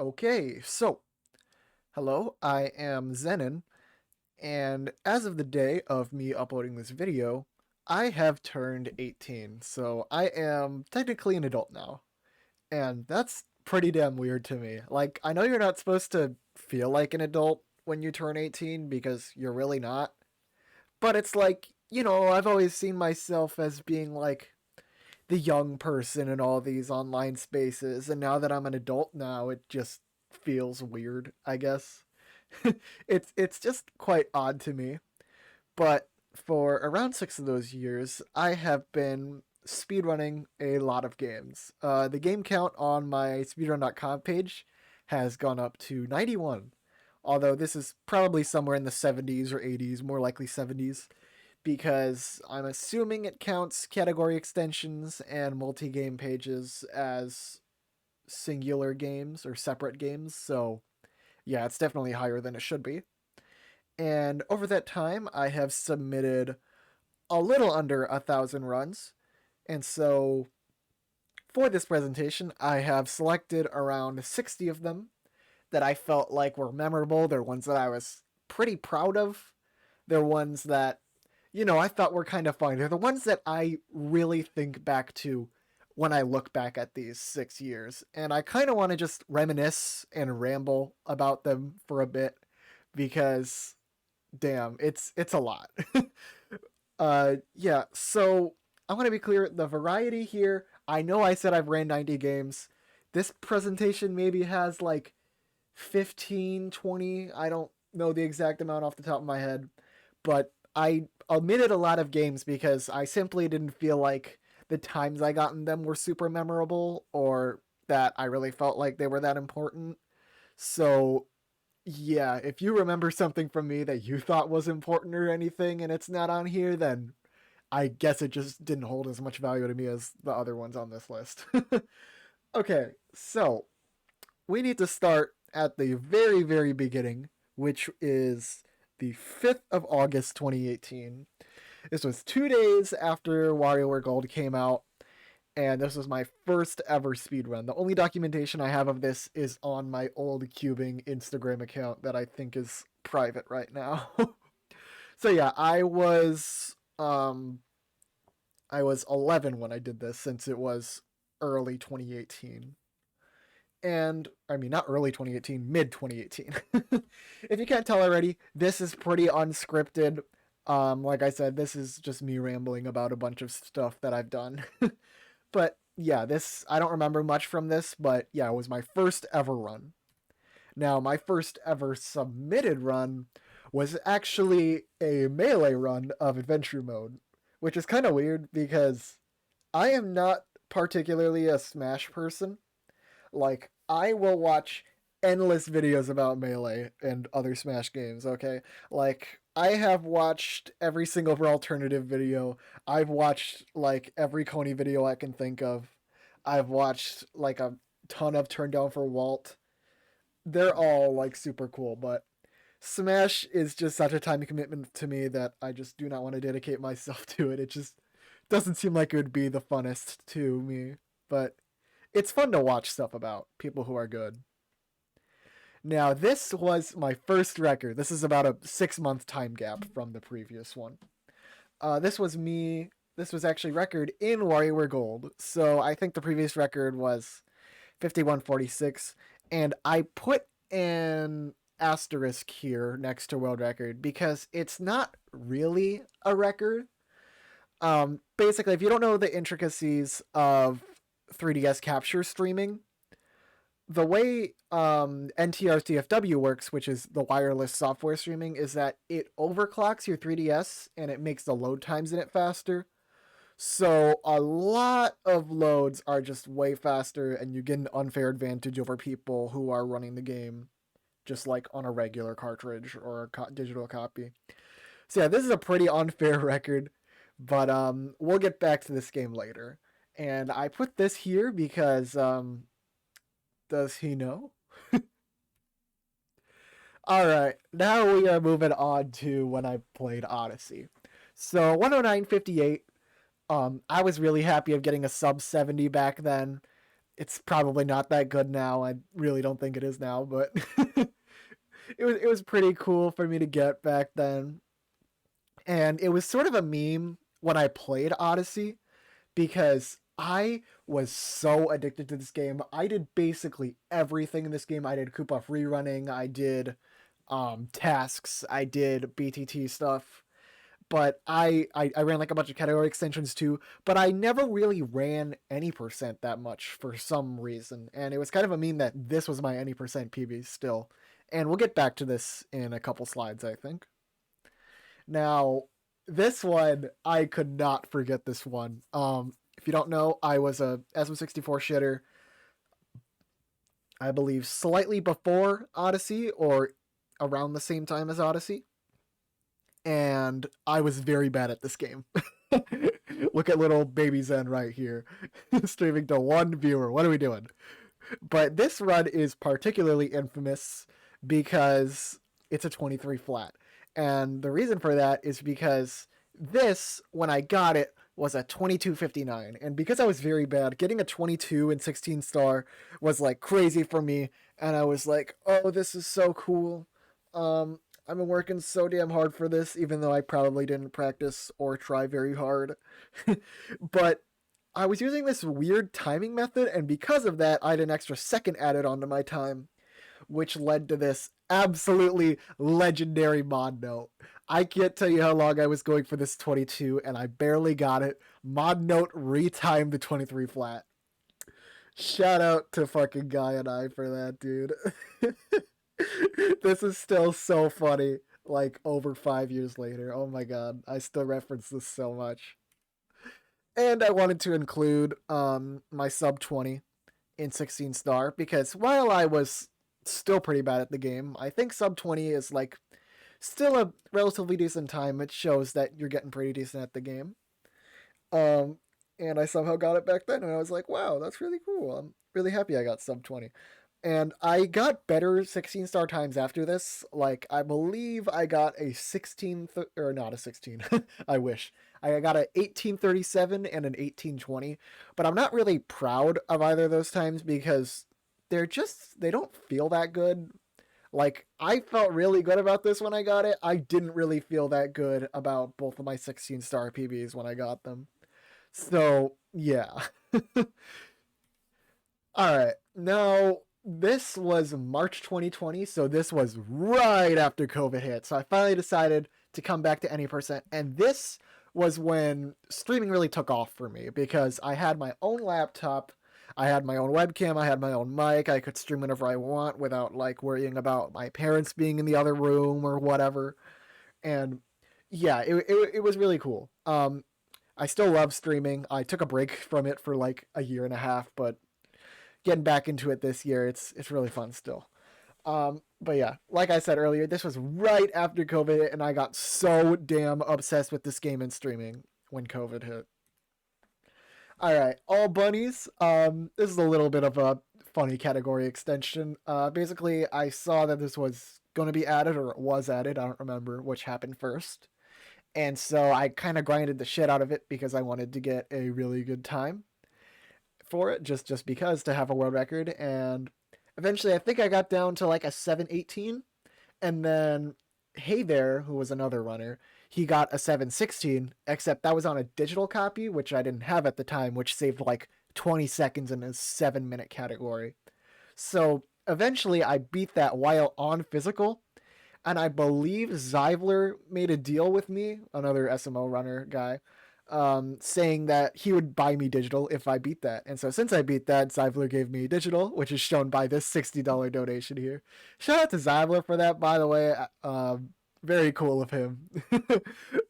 Okay, so hello, I am Zennan, and as of the day of me uploading this video, I have turned 18, so I am technically an adult now. And that's pretty damn weird to me. Like, I know you're not supposed to feel like an adult when you turn 18 because you're really not, but it's like, I've always seen myself as being like the young person in all these online spaces, and now that I'm an adult now, it just feels weird, I guess. It's just quite odd to me. But for around 6 of those years, I have been speedrunning a lot of games. The game count on my speedrun.com page has gone up to 91. Although this is probably somewhere in the 70s or 80s, more likely 70s, because I'm assuming it counts category extensions and multi game pages as singular games or separate games. So, yeah, it's definitely higher than it should be. And over that time, I have submitted a little under 1,000 runs. And so for this presentation, I have selected around 60 of them that I felt like were memorable. They're ones that I was pretty proud of. They're ones that, I thought were kind of fun. They're the ones that I really think back to when I look back at these 6 years. And I kind of want to just reminisce and ramble about them for a bit because damn, it's a lot. Yeah, so I want to be clear, the variety here, I know I said I've ran 90 games. This presentation maybe has like 15, 20. I don't know the exact amount off the top of my head, but I omitted a lot of games because I simply didn't feel like the times I got in them were super memorable or that I really felt like they were that important. So yeah, if you remember something from me that you thought was important or anything and it's not on here, then I guess it just didn't hold as much value to me as the other ones on this list. Okay, so we need to start at the very, very beginning, which is the 5th of August 2018. This was 2 days after WarioWare Gold came out, and this was my first ever speedrun. The only documentation I have of this is on my old cubing Instagram account that I think is private right now. So yeah, I was 11 when I did this since it was early 2018. And I mean not early 2018, mid 2018. If you can't tell already, this is pretty unscripted. Like I said, this is just me rambling about a bunch of stuff that I've done. But yeah, this I don't remember much from this, but yeah, it was my first ever run. Now, my first ever submitted run was actually a melee run of adventure mode, which is kind of weird because I am not particularly a Smash person. Like, I will watch endless videos about Melee and other Smash games, okay? Like, I have watched every single alternative video. I've watched, like, every Coney video I can think of. I've watched, like, a ton of Turn Down for Walt. They're all, like, super cool, but Smash is just such a time commitment to me that I just do not want to dedicate myself to it. It just doesn't seem like it would be the funnest to me. But it's fun to watch stuff about people who are good. Now, this was my first record. This is about a 6 month time gap from the previous one. This was me. This was actually record in WarioWare Gold. So I think the previous record was 5146. And I put an asterisk here next to world record because it's not really a record. Basically, if you don't know the intricacies of 3DS capture streaming, the way NTRCFW works, which is the wireless software streaming, is that it overclocks your 3DS and it makes the load times in it faster. So a lot of loads are just way faster, and you get an unfair advantage over people who are running the game just like on a regular cartridge or a digital copy. So yeah, this is a pretty unfair record, but we'll get back to this game later. And I put this here because does he know? All right, now we are moving on to when I played Odyssey. So 109.58. I was really happy of getting a sub 70 back then. It's probably not that good now. I really don't think it is now, but it was pretty cool for me to get back then. And it was sort of a meme when I played Odyssey because I was so addicted to this game. I did basically everything in this game. I did Koopa rerunning, I did tasks, I did BTT stuff, but I ran like a bunch of category extensions too, but I never really ran any percent that much for some reason. And it was kind of a meme that this was my any percent PB still. And we'll get back to this in a couple slides, I think. Now, this one, I could not forget this one. If you don't know, I was a SM64 shitter, I believe slightly before Odyssey or around the same time as Odyssey. And I was very bad at this game. Look at little baby Zen right here, streaming to one viewer. What are we doing? But this run is particularly infamous because it's a 23 flat. And the reason for that is because this, when I got it, was a 2259. And because I was very bad, getting a 22 and 16 star was like crazy for me. And I was like, oh, this is so cool. I've been working so damn hard for this, even though I probably didn't practice or try very hard. But I was using this weird timing method, and because of that, I had an extra second added onto my time, which led to this absolutely legendary mod note. I can't tell you how long I was going for this 22, and I barely got it. Mod note retimed the 23 flat. Shout out to fucking Guy and I for that, dude. This is still so funny, like over 5 years later. Oh my god, I still reference this so much. And I wanted to include my sub 20 in 16 star because while I was still pretty bad at the game, I think sub 20 is like still a relatively decent time. It shows that you're getting pretty decent at the game. Um, and I somehow got it back then, and I was like, wow, that's really cool. I'm really happy I got sub 20. And I got better 16 star times after this. Like, I believe I got a 16, or not a 16, I wish. I got an 1837 and an 1820, but I'm not really proud of either of those times because they don't feel that good. Like, I felt really good about this when I got it. I didn't really feel that good about both of my 16 star PBs when I got them. So, yeah. All right. Now, this was March 2020, so this was right after COVID hit. So I finally decided to come back to any percent. And this was when streaming really took off for me because I had my own laptop, I had my own webcam, I had my own mic. I could stream whenever I want without like worrying about my parents being in the other room or whatever. And yeah, it was really cool. I still love streaming. I took a break from it for like a year and a half, but getting back into it this year, it's really fun still. But yeah, like I said earlier, this was right after COVID hit, and I got so damn obsessed with this game and streaming when COVID hit. All right, all bunnies. This is a little bit of a funny category extension. Basically, I saw that this was going to be added, or it was added. I don't remember which happened first, and so I kind of grinded the shit out of it because I wanted to get a really good time for it, just because to have a world record. And eventually, I think I got down to like a 718, and then Hey There, who was another runner, he got a 716, except that was on a digital copy, which I didn't have at the time, which saved like 20 seconds in a 7 minute category. So eventually I beat that while on physical, and I believe Zivler made a deal with me, another SMO runner guy, saying that he would buy me digital if I beat that. And so since I beat that, Zivler gave me digital, which is shown by this $60 donation here. Shout out to Zivler for that, by the way. Very cool of him.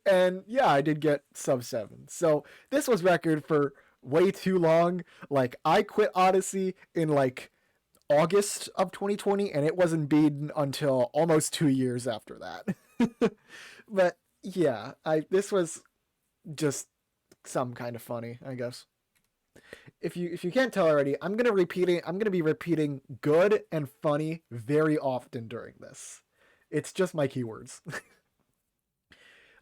And yeah, I did get sub 7. So this was record for way too long. Like, I quit Odyssey in like August of 2020, and it wasn't beaten until almost 2 years after that. But yeah, I this was just some kind of funny, I guess. If you can't tell already, I'm gonna be repeating good and funny very often during this. It's just my keywords.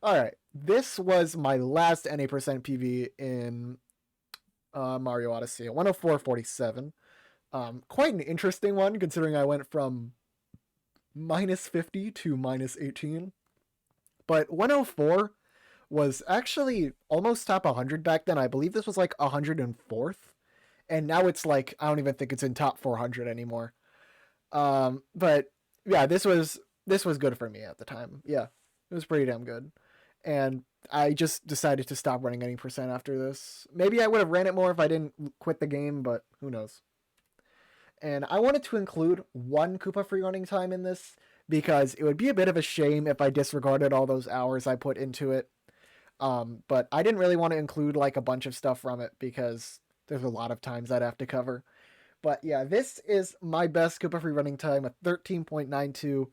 All right, this was my last NA% PV in Mario Odyssey, 104.47. Quite an interesting one considering I went from -50 to -18. But 104 was actually almost top 100 back then. I believe this was like 104th. And now it's like, I don't even think it's in top 400 anymore. But yeah, this was good for me at the time. Yeah, it was pretty damn good. And I just decided to stop running any percent after this. Maybe I would have ran it more if I didn't quit the game, but who knows. And I wanted to include one Koopa free running time in this because it would be a bit of a shame if I disregarded all those hours I put into it. But I didn't really want to include like a bunch of stuff from it because there's a lot of times I'd have to cover. But yeah, this is my best Koopa free running time at 13.92.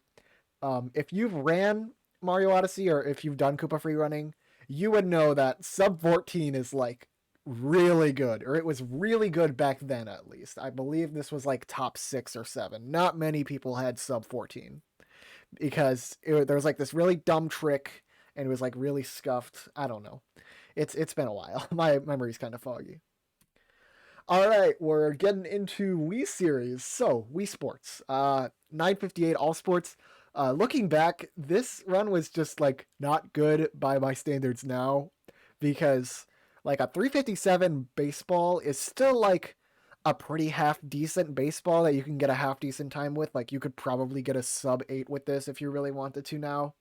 If you've ran Mario Odyssey or if you've done Koopa free running, you would know that sub 14 is like really good, or it was really good back then at least. I believe this was like top 6 or 7. Not many people had sub 14 because there was like this really dumb trick and it was like really scuffed. I don't know. It's been a while. My memory's kind of foggy. All right, we're getting into Wii series. So Wii Sports, 958 All Sports. Looking back, this run was just like not good by my standards now, because like a 357 baseball is still like a pretty half decent baseball that you can get a half decent time with. Like you could probably get a sub 8 with this if you really wanted to now.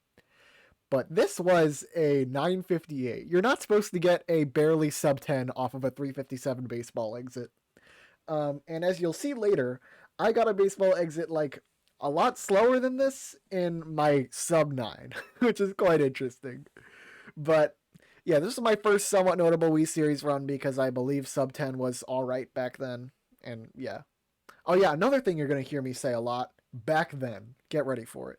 But this was a 958. You're not supposed to get a barely sub 10 off of a 357 baseball exit. And as you'll see later, I got a baseball exit like a lot slower than this in my sub 9, which is quite interesting. But yeah, this is my first somewhat notable Wii Series run because I believe sub 10 was alright back then. And yeah. Oh yeah, another thing you're going to hear me say a lot, back then. Get ready for it.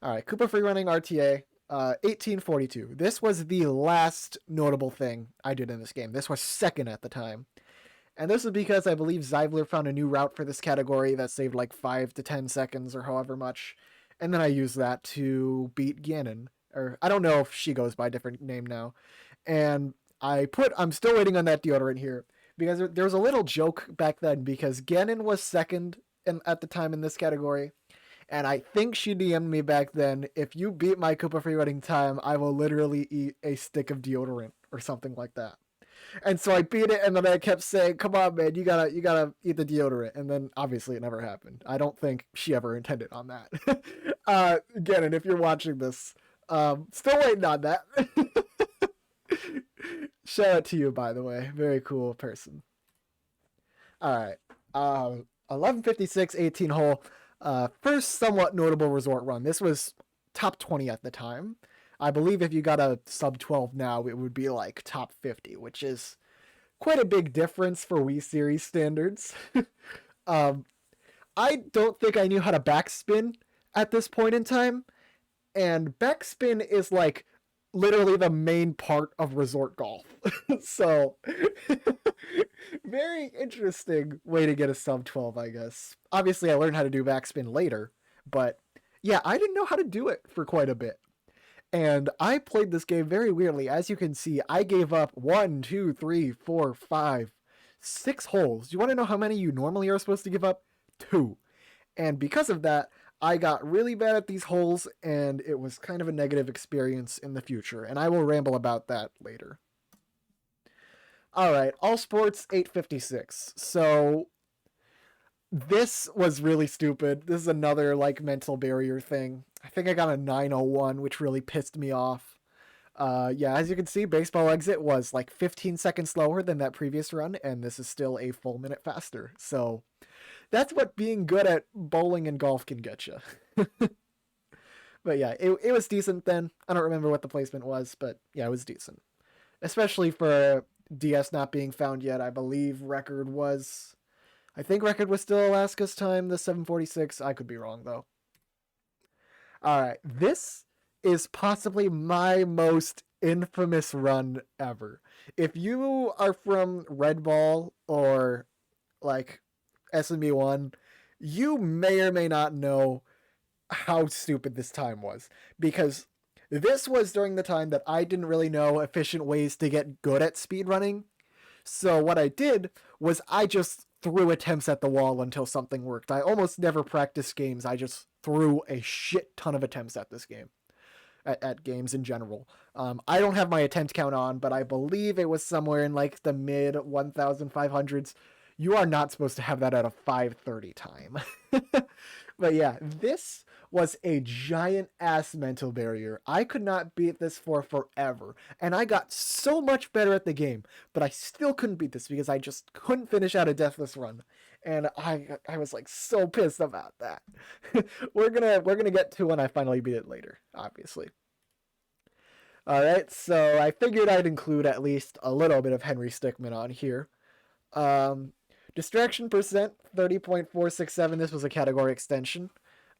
Alright, Koopa Free Running RTA, 1842. This was the last notable thing I did in this game. This was second at the time. And this is because I believe Zyvler found a new route for this category that saved like 5 to 10 seconds or however much. And then I used that to beat Ganon. Or I don't know if she goes by a different name now. And I'm still waiting on that deodorant here. Because there was a little joke back then because Ganon was second at the time in this category. And I think she DM'd me back then, if you beat my Koopa free running time, I will literally eat a stick of deodorant or something like that. And so I beat it, and then I kept saying, "Come on, man, you gotta eat the deodorant." And then obviously it never happened. I don't think she ever intended on that. Gannon, if you're watching this, still waiting on that. Shout out to you, by the way. Very cool person. All right. 1156, 18 hole. First somewhat notable resort run. This was top 20 at the time. I believe if you got a sub 12 now, it would be like top 50, which is quite a big difference for Wii Series standards. um, I don't think I knew how to backspin at this point in time, and backspin is like literally the main part of resort golf. So, very interesting way to get a sub 12, I guess. Obviously, I learned how to do backspin later, but yeah, I didn't know how to do it for quite a bit. And I played this game very weirdly. As you can see, I gave up 1, 2, 3, 4, 5, 6 holes. Do you want to know how many you normally are supposed to give up? 2. And because of that, I got really bad at these holes, and it was kind of a negative experience in the future. And I will ramble about that later. Alright, All Sports 856. So, this was really stupid. This is another, like, mental barrier thing. I think I got a 901, which really pissed me off. Yeah, as you can see, baseball exit was like 15 seconds slower than that previous run, and this is still a full minute faster. So that's what being good at bowling and golf can get you. But yeah, it was decent then. I don't remember what the placement was, but yeah, it was decent. Especially for DS not being found yet. I believe I think record was still Alaska's time, the 746. I could be wrong though. All right, this is possibly my most infamous run ever. If you are from Red Ball or like SME1, you may or may not know how stupid this time was, because this was during the time that I didn't really know efficient ways to get good at speedrunning. So what I did was I just threw attempts at the wall until something worked. I almost never practiced games. I just threw a shit ton of attempts at this game, at games in general. I don't have my attempt count on, but I believe it was somewhere in like the mid 1,500s. You are not supposed to have that at a 5:30 time. But yeah, this was a giant ass mental barrier. I could not beat this for forever. And I got so much better at the game, but I still couldn't beat this because I just couldn't finish out a deathless run. And I was like so pissed about that. we're gonna get to when I finally beat it later, obviously. Alright, so I figured I'd include at least a little bit of Henry Stickmin on here. Um, Distraction percent 30.467. This was a category extension.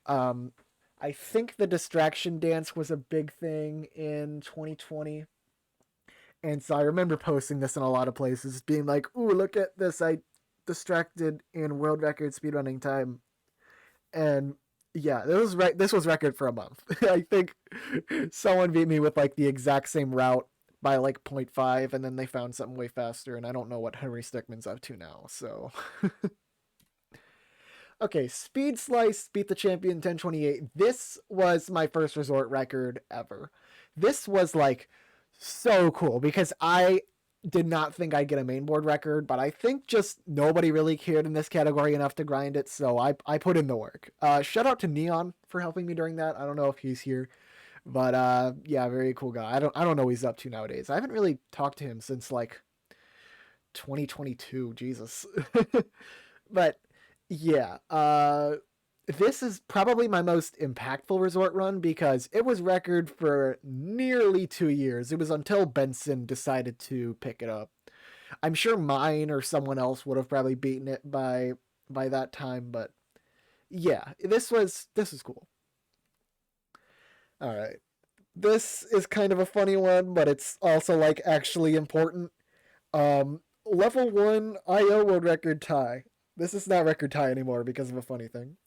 Um, I think the distraction dance was a big thing in 2020. And so I remember posting this in a lot of places, being like, ooh, look at this. I distracted in world record speedrunning time. And yeah, this was record for a month. I think someone beat me with like the exact same route by like 0.5, and then they found something way faster, and I don't know what Henry Stickmin's up to now, so okay, Speed Slice beat the champion 1028. This was my first resort record ever. This was like so cool because I did not think I'd get a main board record, but I think just nobody really cared in this category enough to grind it, so I put in the work. Shout out to Neon for helping me during that. I don't know if he's here, but yeah, very cool guy. I don't know what he's up to nowadays. I haven't really talked to him since like 2022. Jesus. But yeah, this is probably my most impactful resort run because it was record for nearly 2 years. It was until Benson decided to pick it up. I'm sure mine or someone else would have probably beaten it by that time, but yeah, this is cool. All right. This is kind of a funny one, but it's also like actually important. Level 1 IO world record tie. This is not record tie anymore because of a funny thing.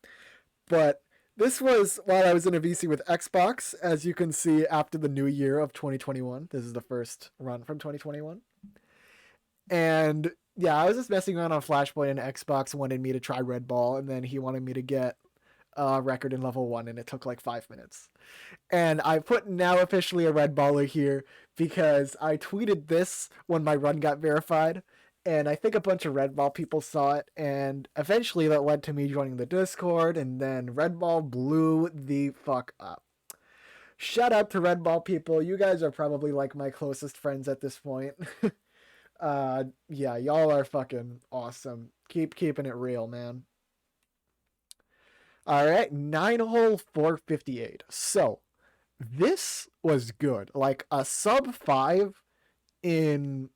But this was while I was in a VC with Xbox, as you can see after the new year of 2021. This is the first run from 2021. And yeah, I was just messing around on Flashpoint, and Xbox wanted me to try Red Ball, and then he wanted me to get a record in level 1, and it took like 5 minutes. And I put now officially a red baller here because I tweeted this when my run got verified. And I think a bunch of Red Ball people saw it. And eventually that led to me joining the Discord. And then Red Ball blew the fuck up. Shout out to Red Ball people. You guys are probably like my closest friends at this point. Yeah, y'all are fucking awesome. Keep keeping it real, man. All right, 9 hole 458. So this was good. Like a sub 5 in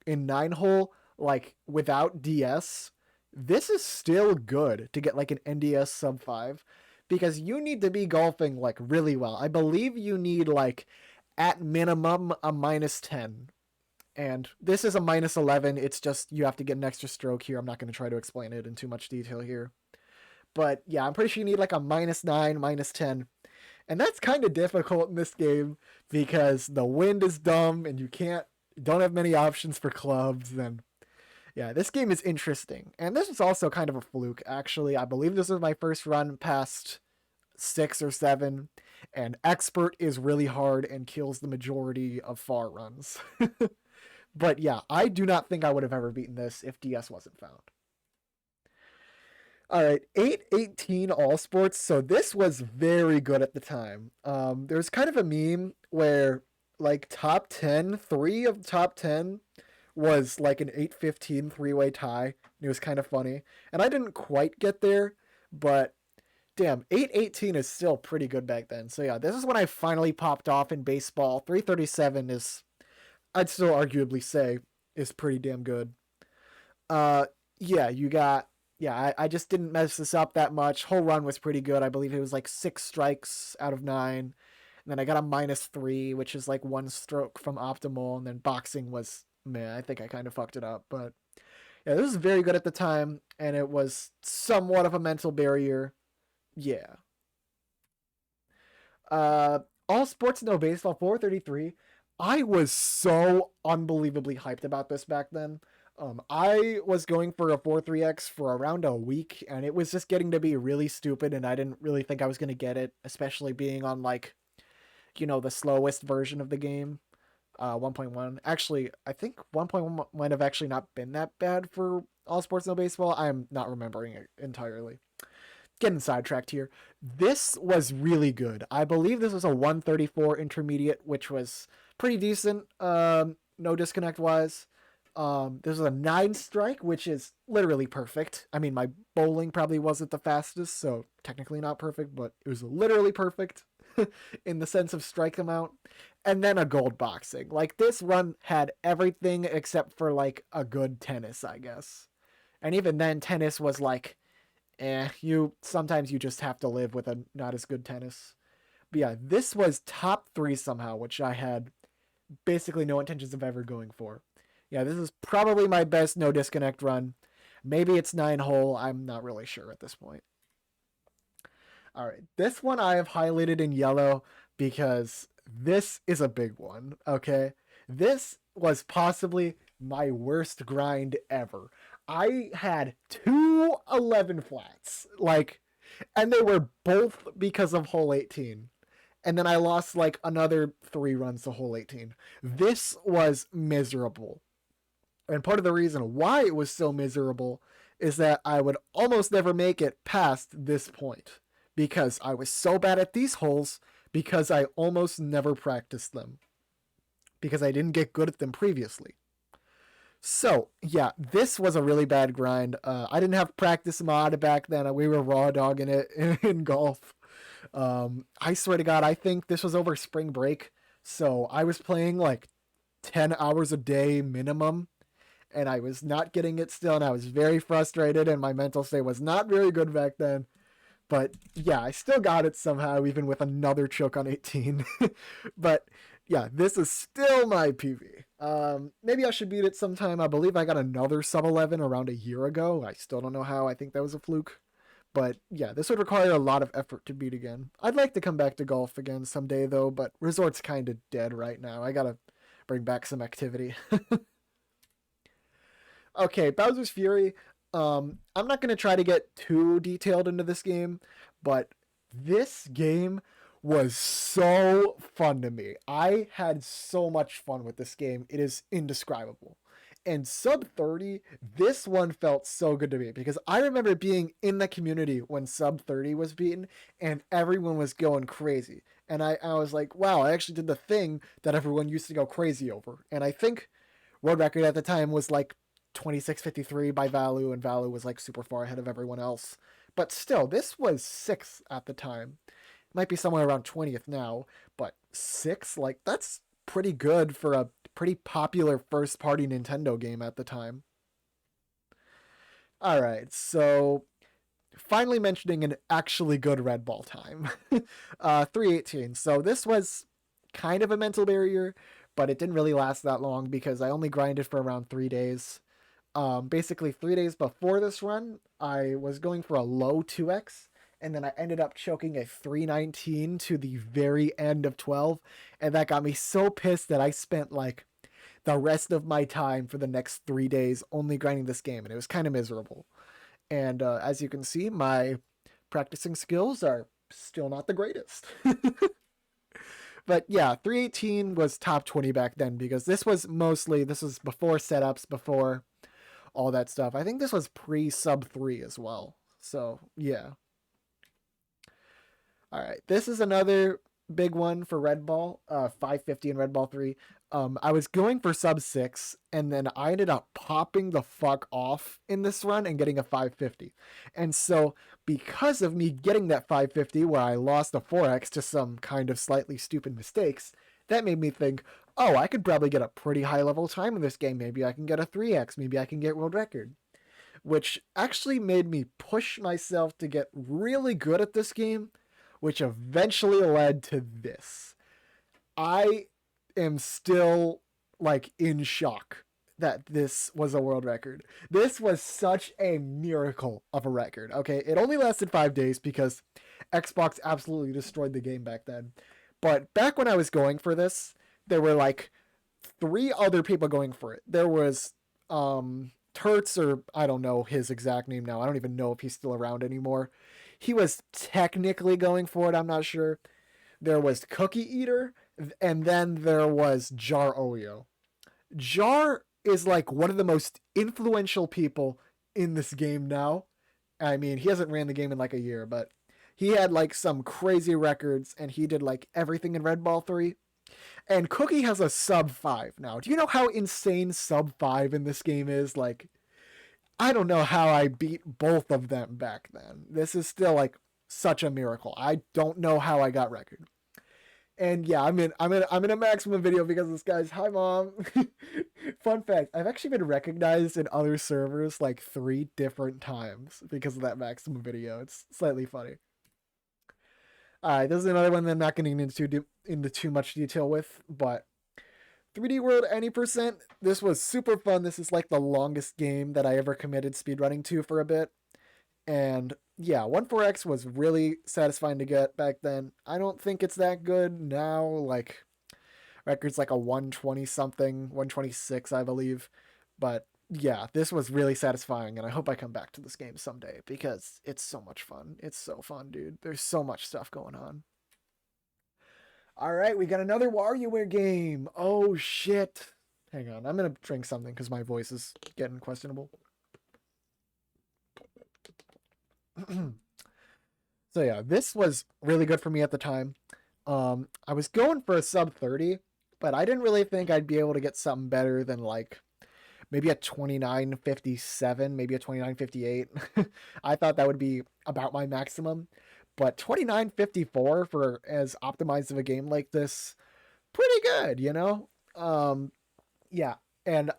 9 hole, like without DS. This is still good to get like an NDS sub 5 because you need to be golfing like really well. I believe you need like at minimum a -10. And this is a -11. It's just you have to get an extra stroke here. I'm not going to try to explain it in too much detail here. But yeah, I'm pretty sure you need like a -9, -10. And that's kind of difficult in this game because the wind is dumb and you don't have many options for clubs. And yeah, this game is interesting. And this is also kind of a fluke, actually. I believe this was my first run past 6 or 7. And expert is really hard and kills the majority of far runs. But yeah, I do not think I would have ever beaten this if DS wasn't found. All right, 818 all sports. So this was very good at the time. There's kind of a meme where like top 10, three of the top 10 was like an 815 three-way tie. It was kind of funny. And I didn't quite get there, but damn, 818 is still pretty good back then. So yeah, this is when I finally popped off in baseball. 337 is, I'd still arguably say, is pretty damn good. Uh, yeah, I just didn't mess this up that much. Whole run was pretty good. I believe it was like 6 strikes out of 9. And then I got a -3, which is like 1 stroke from optimal. And then boxing was, man, I think I kind of fucked it up. But yeah, this was very good at the time. And it was somewhat of a mental barrier. Yeah. Uh, all sports, no baseball, 433. I was so unbelievably hyped about this back then. I was going for a 4-3x for around a week, and it was just getting to be really stupid, and I didn't really think I was going to get it, especially being on, like, the slowest version of the game, 1.1. Actually, I think 1.1 might have actually not been that bad for All Sports No Baseball. I'm not remembering it entirely. Getting sidetracked here. This was really good. I believe this was a 134 intermediate, which was pretty decent, no disconnect wise. This was a 9 strike, which is literally perfect. I mean, my bowling probably wasn't the fastest, so technically not perfect, but it was literally perfect in the sense of strike amount. And then a gold boxing. Like, this run had everything except for, like, a good tennis, I guess. And even then, tennis was like, sometimes you just have to live with a not as good tennis. But yeah, this was top 3 somehow, which I had basically no intentions of ever going for. Yeah, this is probably my best no disconnect run. Maybe it's 9 hole. I'm not really sure at this point. All right, this one I have highlighted in yellow because this is a big one, okay? This was possibly my worst grind ever. I had 2 11 flats, like, and they were both because of hole 18. And then I lost like another 3 runs to hole 18. This was miserable. And part of the reason why it was so miserable is that I would almost never make it past this point because I was so bad at these holes because I almost never practiced them because I didn't get good at them previously. So, yeah, this was a really bad grind. I didn't have practice mod back then. We were raw dogging it in golf. I swear to God, I think this was over spring break. So I was playing like 10 hours a day minimum, and I was not getting it still, and I was very frustrated, and my mental state was not very good back then. But yeah, I still got it somehow, even with another choke on 18. But yeah, this is still my PV. Maybe I should beat it sometime. I believe I got another sub 11 around a year ago. I still don't know how. I think that was a fluke. But yeah, this would require a lot of effort to beat again. I'd like to come back to golf again someday though, but Resort's kind of dead right now. I gotta bring back some activity. Okay, Bowser's Fury. I'm not gonna try to get too detailed into this game, but this game was so fun to me. I had so much fun with this game. It is indescribable. And sub 30, this one felt so good to me because I remember being in the community when sub 30 was beaten and everyone was going crazy. And I was like, wow, I actually did the thing that everyone used to go crazy over. And I think world record at the time was like 26:53 by Valu, and Valu was like super far ahead of everyone else. But still, this was 6th at the time. It might be somewhere around 20th now, but 6, like, that's pretty good for a pretty popular first party Nintendo game at the time. All right, so finally mentioning an actually good red ball time. 318. So this was kind of a mental barrier, but it didn't really last that long because I only grinded for around 3 days. Basically 3 days before this run, I was going for a low 2x, and then I ended up choking a 319 to the very end of 12, and that got me so pissed that I spent like the rest of my time for the next 3 days only grinding this game, and it was kind of miserable. And as you can see, my practicing skills are still not the greatest. But yeah, 318 was top 20 back then because this was before setups, before all that stuff. I think this was pre sub 3 as well. So yeah. All right, this is another big one for Red Ball, 550 in Red Ball 3. I was going for sub 6, and then I ended up popping the fuck off in this run and getting a 550. And so, because of me getting that 550 where I lost a 4x to some kind of slightly stupid mistakes, that made me think, oh, I could probably get a pretty high level time in this game. Maybe I can get a 3x. Maybe I can get world record. Which actually made me push myself to get really good at this game, which eventually led to this. I am still like in shock that this was a world record. This was such a miracle of a record. Okay, it only lasted 5 days because Xbox absolutely destroyed the game back then. But back when I was going for this, there were like 3 other people going for it. There was Turts, or I don't know his exact name now. I don't even know if he's still around anymore. He was technically going for it. I'm not sure. There was Cookie Eater, and then there was Jar Oyo. Jar is like one of the most influential people in this game now. I mean, he hasn't ran the game in like a year, but he had like some crazy records and he did like everything in Red Ball 3. And Cookie has a sub 5 now. Do you know how insane sub 5 in this game is? Like, I don't know how I beat both of them back then. This is still like such a miracle. I don't know how I got record. And yeah, I'm in a maximum video because this guy's hi mom. Fun fact, I've actually been recognized in other servers like 3 different times because of that maximum video. It's slightly funny. Alright, this is another one that I'm not getting into too much detail with, but 3D World any percent. This was super fun. This is like the longest game that I ever committed speedrunning to for a bit. And yeah, 1.4x was really satisfying to get back then. I don't think it's that good now. Like, record's like a 120 something, 126, I believe. But yeah, this was really satisfying, and I hope I come back to this game someday because it's so much fun. It's so fun, dude. There's so much stuff going on. All right, we got another WarioWare game. Oh, shit. Hang on, I'm going to drink something because my voice is getting questionable. So yeah, this was really good for me at the time. I was going for a sub 30, but I didn't really think I'd be able to get something better than like maybe a 29.57, maybe a 29.58. I thought that would be about my maximum, but 29.54 for as optimized of a game like this, pretty good, you know? Yeah, and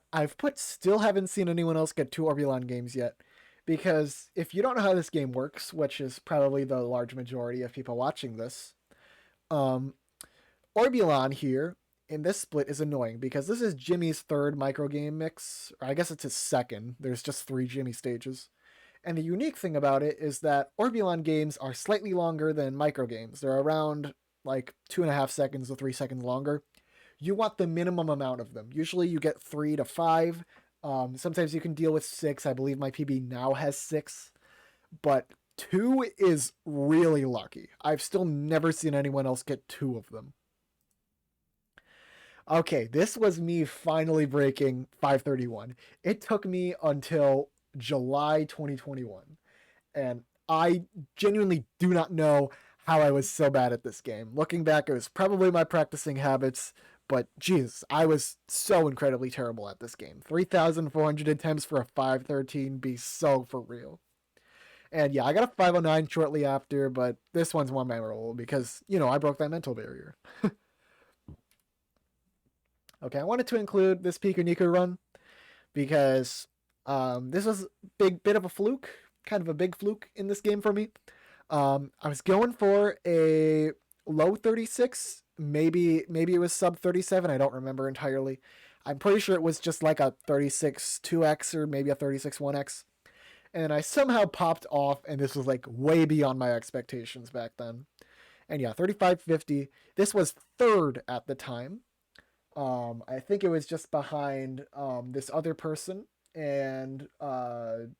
still haven't seen anyone else get 2 Orbulon games yet. Because if you don't know how this game works, which is probably the large majority of people watching this, Orbulon here in this split is annoying because this is Jimmy's 3rd microgame mix, or I guess it's his 2nd. There's just 3 Jimmy stages. And the unique thing about it is that Orbulon games are slightly longer than microgames. They're around like 2.5 seconds to 3 seconds longer. You want the minimum amount of them. Usually you get 3 to 5. Sometimes you can deal with 6. I believe my PB now has 6. But 2 is really lucky. I've still never seen anyone else get 2 of them. Okay, this was me finally breaking 531. It took me until July 2021. And I genuinely do not know how I was so bad at this game. Looking back, it was probably my practicing habits, but Jesus, I was so incredibly terrible at this game. 3,400 attempts for a 513 be so for real. And yeah, I got a 509 shortly after, but this one's more memorable because, you know, I broke that mental barrier. Okay, I wanted to include this Piku Niku run because this was a bit of a fluke, kind of a big fluke in this game for me. I was going for a low 36, maybe it was sub 37, I don't remember entirely. I'm pretty sure it was just like a 36 2x or maybe a 36 1x. And I somehow popped off, and this was like way beyond my expectations back then. And yeah, 35.50. This was 3rd at the time. I think it was just behind this other person and goddamn,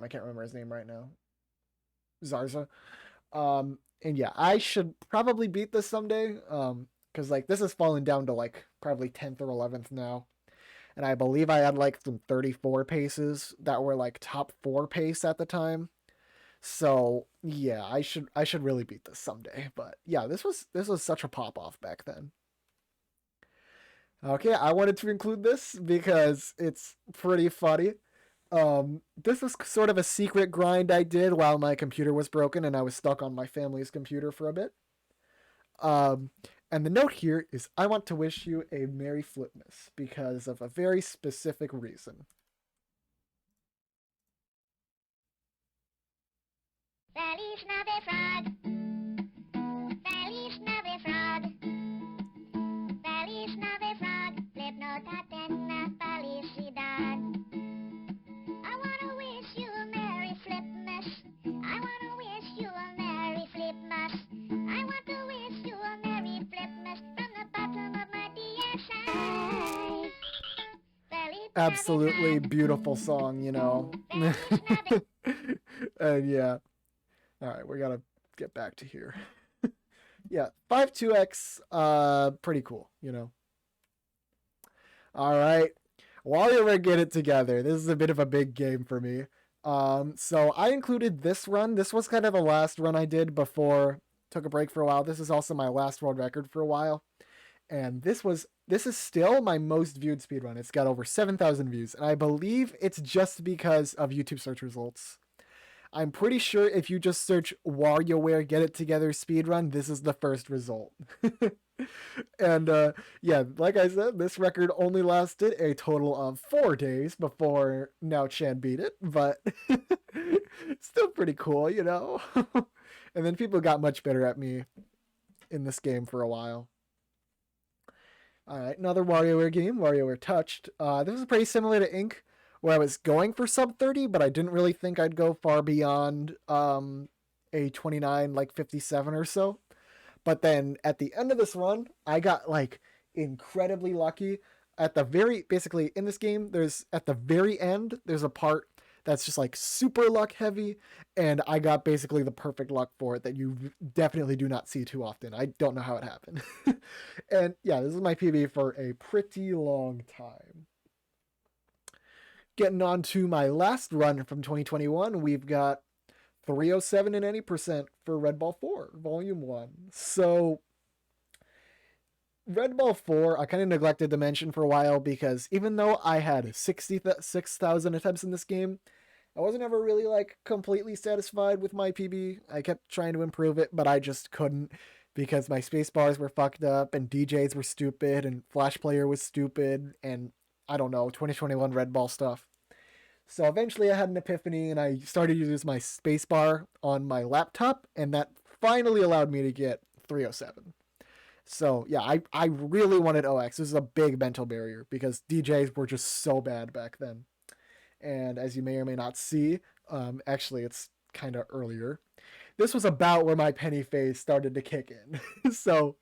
I can't remember his name right now. Zarza. And yeah, I should probably beat this someday. Because like this has fallen down to like probably 10th or 11th now. And I believe I had like some 34 paces that were like top 4 pace at the time. So yeah, I should really beat this someday. But yeah, this was such a pop off back then. Okay, I wanted to include this because it's pretty funny. This was sort of a secret grind I did while my computer was broken and I was stuck on my family's computer for a bit. And the note here is I want to wish you a Merry Flipmas because of a very specific reason. Feliz Navidad. Feliz Navidad. Feliz Navidad. Flip nota ten felicidad. I wanna wish you a Merry Flipmas. I wanna wish you a Merry Flipmas. I want to wish you a Merry Flipmas from the bottom of my DSI. absolutely beautiful song, you know. And yeah. All right, we gotta get back to here. Yeah, 5-2x, pretty cool, you know. All right. While you were get it together, this is a bit of a big game for me. So I included this run. This was kind of the last run I did before took a break for a while. This is also my last world record for a while. And this is still my most viewed speedrun. It's got over 7,000 views, and I believe it's just because of YouTube search results. I'm pretty sure if you just search WarioWare Get It Together speedrun, this is the first result. And yeah, like I said, this record only lasted a total of 4 days before Now Chan beat it, but still pretty cool, you know? And then people got much better at me in this game for a while. All right, another WarioWare game, WarioWare Touched. This is pretty similar to Ink, where I was going for sub 30, but I didn't really think I'd go far beyond a 29, like 57 or so. But then at the end of this run, I got like incredibly lucky. At the very, basically in this game, there's at the very end, there's a part that's just like super luck heavy, and I got basically the perfect luck for it that you definitely do not see too often. I don't know how it happened. And yeah, this is my PB for a pretty long time. Getting on to my last run from 2021, we've got 307 in any percent for Red Ball 4, Volume 1. So, Red Ball 4, I kind of neglected to mention for a while because even though I had 66,000 attempts in this game, I wasn't ever really like completely satisfied with my PB. I kept trying to improve it, but I just couldn't because my space bars were fucked up and DJs were stupid and Flash Player was stupid and I don't know, 2021 Red Ball stuff. So eventually I had an epiphany and I started to use my spacebar on my laptop, and that finally allowed me to get 307. So yeah, I really wanted OX. This is a big mental barrier because DJs were just so bad back then. And as you may or may not see, actually it's kind of earlier. This was about where my penny phase started to kick in. So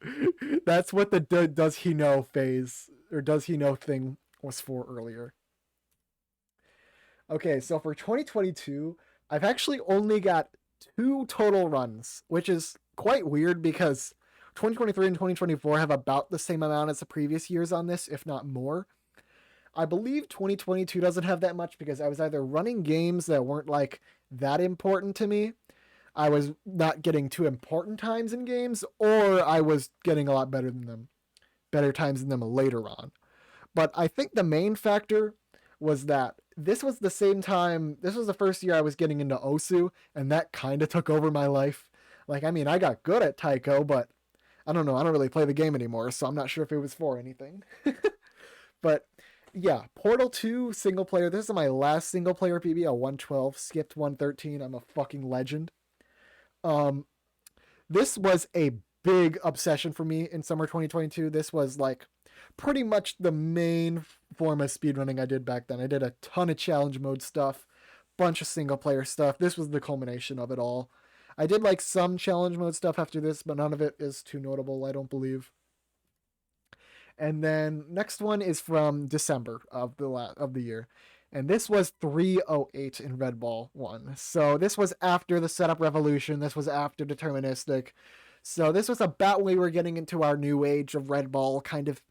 that's what the does he know phase or does he know thing was for earlier. Okay, so for 2022, I've actually only got 2 total runs, which is quite weird because 2023 and 2024 have about the same amount as the previous years on this, if not more. I believe 2022 doesn't have that much because I was either running games that weren't like that important to me, I was not getting too important times in games, or I was getting a lot better than them, better times than them later on. But I think the main factor was that this was the same time, this was the first year I was getting into Osu, and that kind of took over my life. Like, I mean, I got good at Taiko, but I don't know, I don't really play the game anymore, so I'm not sure if it was for anything. But yeah, Portal 2 single player, this is my last single player PB, a 112, skipped 113, I'm a fucking legend. Um, this was a big obsession for me in summer 2022. This was like pretty much the main form of speedrunning I did back then. I did a ton of challenge mode stuff, bunch of single player stuff. This was the culmination of it all. I did like some challenge mode stuff after this, but none of it is too notable, I don't believe. And then next one is from December of the year. And this was 308 in Red Ball 1. So this was after the setup revolution. This was after deterministic. So this was about when we were getting into our new age of Red Ball, kind of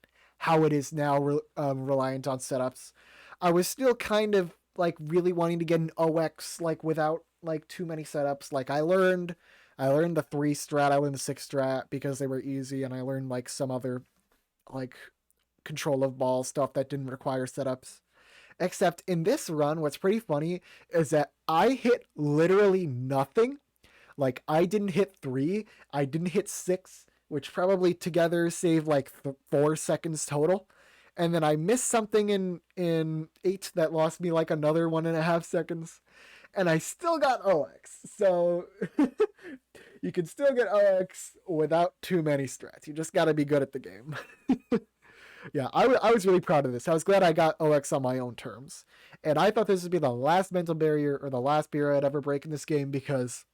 how it is now, reliant on setups. I was still kind of like really wanting to get an OX like without like too many setups. Like I learned the 3 strat, I learned the 6 strat because they were easy, and I learned like some other like control of ball stuff that didn't require setups. Except in this run, what's pretty funny is that I hit literally nothing. Like, I didn't hit 3, I didn't hit 6, which probably together saved like 4 seconds total. And then I missed something in 8 that lost me like another 1.5 seconds. And I still got OX. So you can still get OX without too many strats. You just got to be good at the game. Yeah, I was really proud of this. I was glad I got OX on my own terms. And I thought this would be the last mental barrier or the last barrier I'd ever break in this game because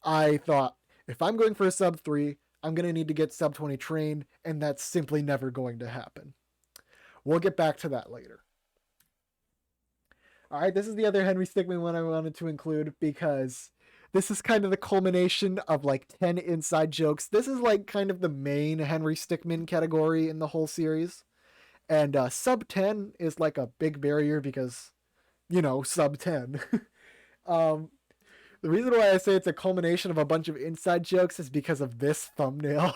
I thought if I'm going for a sub 3, I'm going to need to get sub 20 train, and that's simply never going to happen. We'll get back to that later. All right, this is the other Henry Stickmin one I wanted to include because this is kind of the culmination of like 10 inside jokes. This is like kind of the main Henry Stickmin category in the whole series. And sub 10 is like a big barrier because, sub 10. um, the reason why I say it's a culmination of a bunch of inside jokes is because of this thumbnail.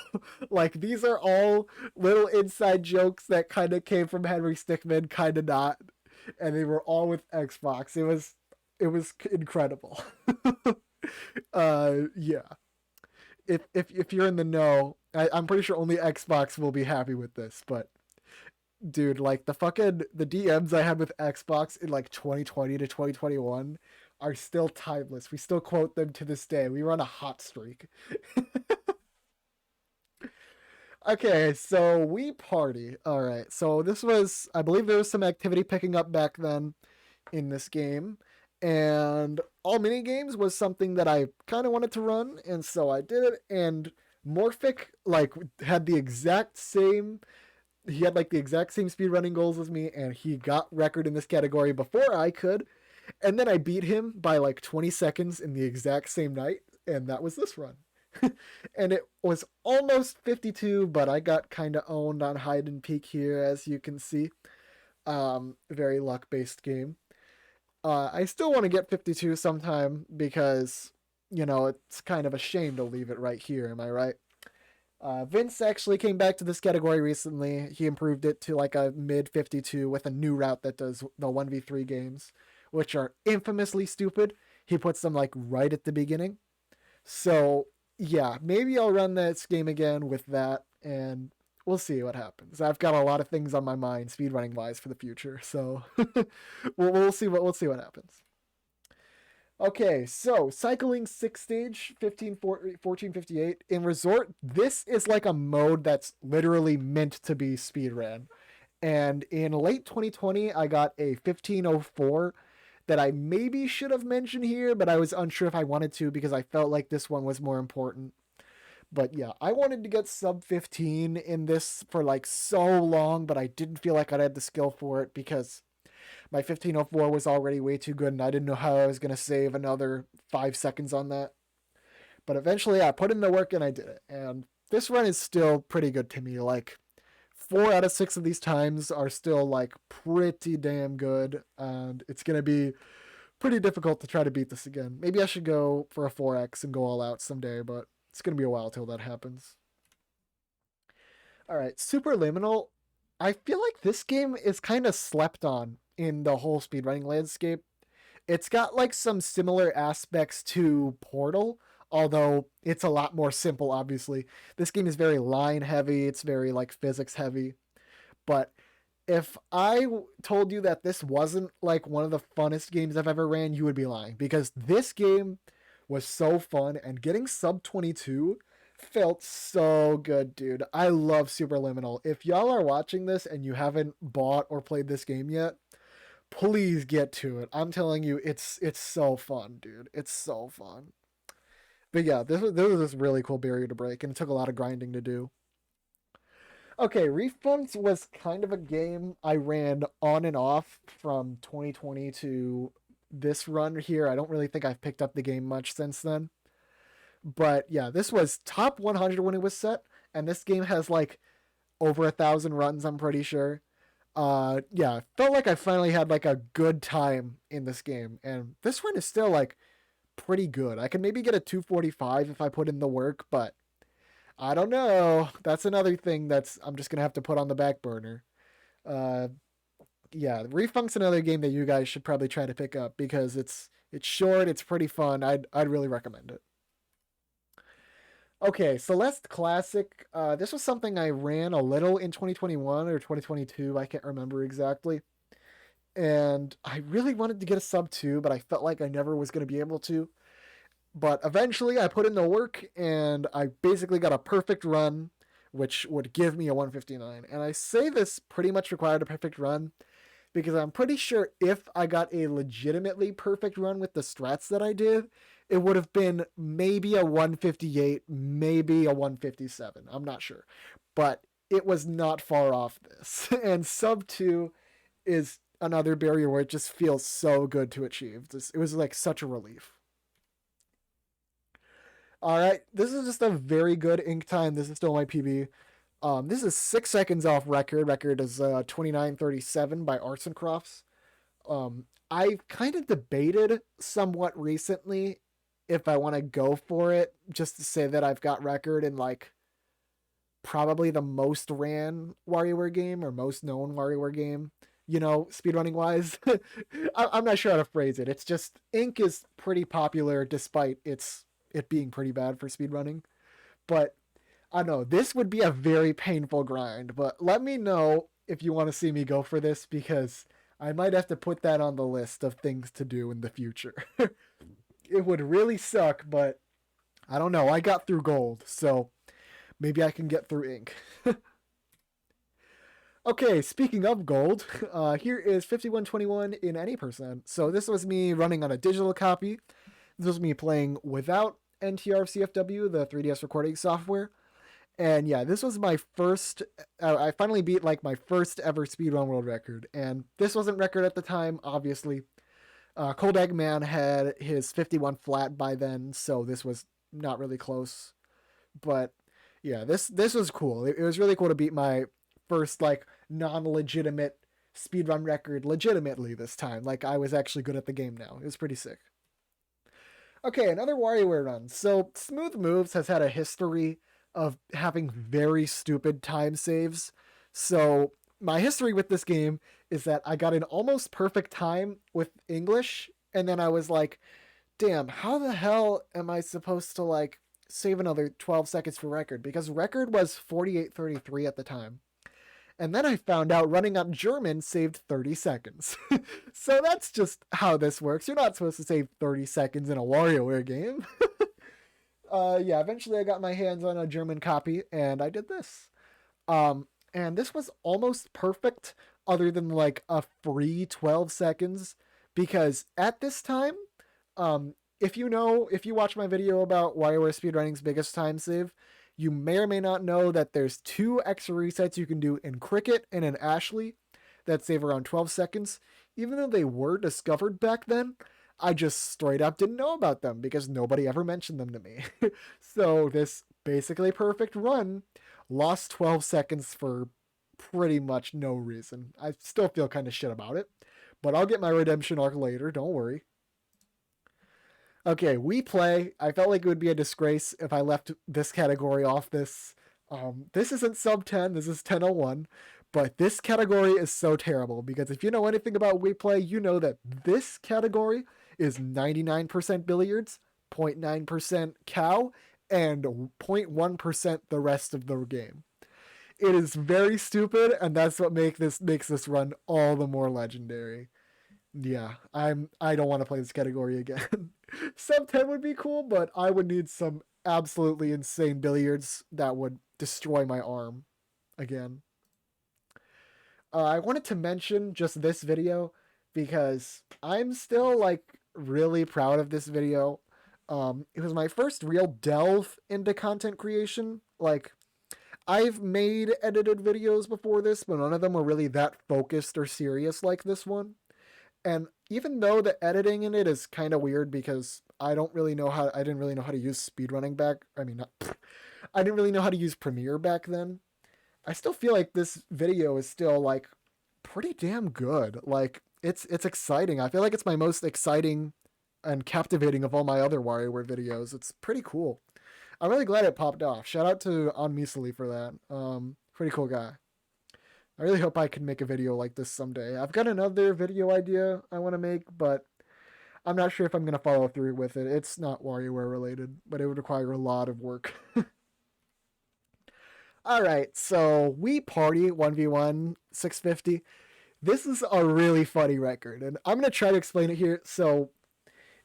Like, these are all little inside jokes that kind of came from Henry Stickmin, kind of not. And they were all with Xbox. It was incredible. Yeah. If you're in the know, I'm pretty sure only Xbox will be happy with this, but dude, like the DMs I had with Xbox in like 2020 to 2021 are still timeless. We still quote them to this day. We were on a hot streak. Okay, so we party. All right. So this was, I believe there was some activity picking up back then in this game. And all mini games was something that I kind of wanted to run, and so I did it. And Morphic like had the exact same he had like the exact same speedrunning goals as me, and he got record in this category before I could. And then I beat him by like 20 seconds in the exact same night, and that was this run. And it was almost 52, but I got kind of owned on hide and peek here, as you can see. Very luck based game. I still want to get 52 sometime because, it's kind of a shame to leave it right here. Am I right? Vince actually came back to this category recently. He improved it to like a mid 52 with a new route that does the 1v3 games, which are infamously stupid. He puts them like right at the beginning. So, yeah, maybe I'll run this game again with that, and we'll see what happens. I've got a lot of things on my mind speedrunning wise for the future, so we'll see what happens. Okay, so cycling six stage 1458 in resort. This is like a mode that's literally meant to be speedran. And in late 2020, I got a 1504 that I maybe should have mentioned here, but I was unsure if I wanted to because I felt like this one was more important. But yeah, I wanted to get sub 15 in this for like so long, but I didn't feel like I had the skill for it because my 1504 was already way too good, and I didn't know how I was going to save another 5 seconds on that. But eventually, I put in the work and I did it. And this run is still pretty good to me. Like, 4 out of 6 of these times are still, like, pretty damn good. And it's going to be pretty difficult to try to beat this again. Maybe I should go for a 4x and go all out someday, but it's going to be a while till that happens. All right, Superliminal. I feel like this game is kind of slept on in the whole speedrunning landscape. It's got like some similar aspects to Portal, although it's a lot more simple, obviously. This game is very line heavy, it's very like physics heavy. But if I told you that this wasn't like one of the funnest games I've ever ran, you would be lying because this game was so fun, and getting sub 22 felt so good, dude. I love Superliminal. If y'all are watching this and you haven't bought or played this game yet, please get to it. I'm telling you, it's so fun, dude. It's so fun. But yeah, this was this really cool barrier to break, and it took a lot of grinding to do. Okay, Refunds was kind of a game I ran on and off from 2020 to this run here. I don't really think I've picked up the game much since then. But yeah, this was top 100 when it was set, and this game has like over 1,000 runs, I'm pretty sure. Yeah, felt like I finally had like a good time in this game, and this one is still like pretty good. I can maybe get a 245 if I put in the work, but I don't know. That's another thing that's I'm just gonna have to put on the back burner. Uh, yeah, Refunk's another game that you guys should probably try to pick up because it's short, it's pretty fun. I'd really recommend it. Okay, Celeste Classic. This was something I ran a little in 2021 or 2022. I can't remember exactly. And I really wanted to get a sub 2, but I felt like I never was going to be able to. But eventually I put in the work and I basically got a perfect run, which would give me a 159. And I say this pretty much required a perfect run because I'm pretty sure if I got a legitimately perfect run with the strats that I did, it would have been maybe a 158, maybe a 157. I'm not sure. But it was not far off this. And sub 2 is another barrier where it just feels so good to achieve. It was like such a relief. All right, this is just a very good ink time. This is still my PB. This is 6 seconds off record. Record is 29:37 by Arts and Crofts. I've kind of debated somewhat recently if I want to go for it, just to say that I've got record in like probably the most ran WarioWare game or most known WarioWare game, you know, speedrunning wise. I'm not sure how to phrase it. It's just ink is pretty popular despite it being pretty bad for speedrunning. But I don't know, this would be a very painful grind, but let me know if you want to see me go for this because I might have to put that on the list of things to do in the future. It would really suck, but I don't know. I got through gold, so maybe I can get through ink. Okay, speaking of gold, here is 5121 in any percent. So this was me running on a digital copy. This was me playing without NTR CFW, the 3DS recording software. And yeah, this was my first. I finally beat like my first ever speedrun world record, and this wasn't record at the time, obviously. Cold Egg Man had his 51 flat by then, so this was not really close. But yeah, this was cool. It was really cool to beat my first like non-legitimate speedrun record legitimately this time. Like I was actually good at the game now. It was pretty sick. Okay, another WarioWare run. So Smooth Moves has had a history of having very stupid time saves. So my history with this game is that I got an almost perfect time with English, and then I was like, damn, how the hell am I supposed to like save another 12 seconds for record? Because record was 48:33 at the time. And then I found out running on German saved 30 seconds. So that's just how this works. You're not supposed to save 30 seconds in a WarioWare game. Yeah, eventually I got my hands on a German copy and I did this. And this was almost perfect, other than like a free 12 seconds, because at this time, if you watch my video about WarioWare speedrunning's biggest time save, you may or may not know that there's 2 extra resets you can do in Cricket and in Ashley that save around 12 seconds. Even though they were discovered back then, I just straight up didn't know about them because nobody ever mentioned them to me. So this basically perfect run lost 12 seconds for pretty much no reason. I still feel kind of shit about it, but I'll get my redemption arc later, don't worry. Okay, we play. I felt like it would be a disgrace if I left this category off this. This isn't sub 10, this is 1001, but this category is so terrible because if you know anything about we play, you know that this category is 99% billiards, 0.9% cow, and 0.1% the rest of the game. It is very stupid, and that's what makes this run all the more legendary. Yeah, I don't want to play this category again. Sub 10 would be cool, but I would need some absolutely insane billiards that would destroy my arm again. I wanted to mention just this video because I'm still like really proud of this video. It was my first real delve into content creation. Like, I've made edited videos before this, but none of them were really that focused or serious like this one. And even though the editing in it is kind of weird because I didn't really know how to use speedrunning back. I mean, I didn't really know how to use Premiere back then. I still feel like this video is still like pretty damn good. Like it's exciting. I feel like it's my most exciting and captivating of all my other WarioWare videos. It's pretty cool. I'm really glad it popped off. Shout out to Onmisali for that. Pretty cool guy. I really hope I can make a video like this someday. I've got another video idea I want to make, but I'm not sure if I'm going to follow through with it. It's not WarioWare related, but it would require a lot of work. Alright, so we party 1v1 650. This is a really funny record, and I'm going to try to explain it here. So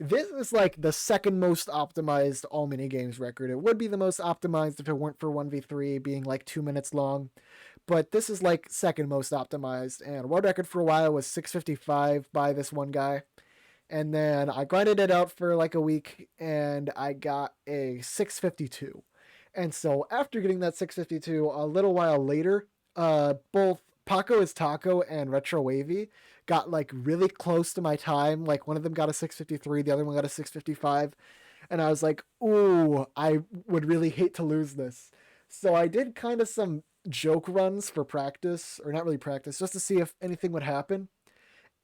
this is like the second most optimized all mini games record. It would be the most optimized if it weren't for 1v3 being like 2 minutes long. But this is like second most optimized, and world record for a while was 655 by this one guy. And then I grinded it out for like a week, and I got a 652. And so after getting that 652, a little while later, both Paco is Taco and Retro Wavy got like really close to my time. Like one of them got a 6:53, the other one got a 6:55, and I was like, "Ooh, I would really hate to lose this." So I did kind of some joke runs for practice, or not really practice, just to see if anything would happen.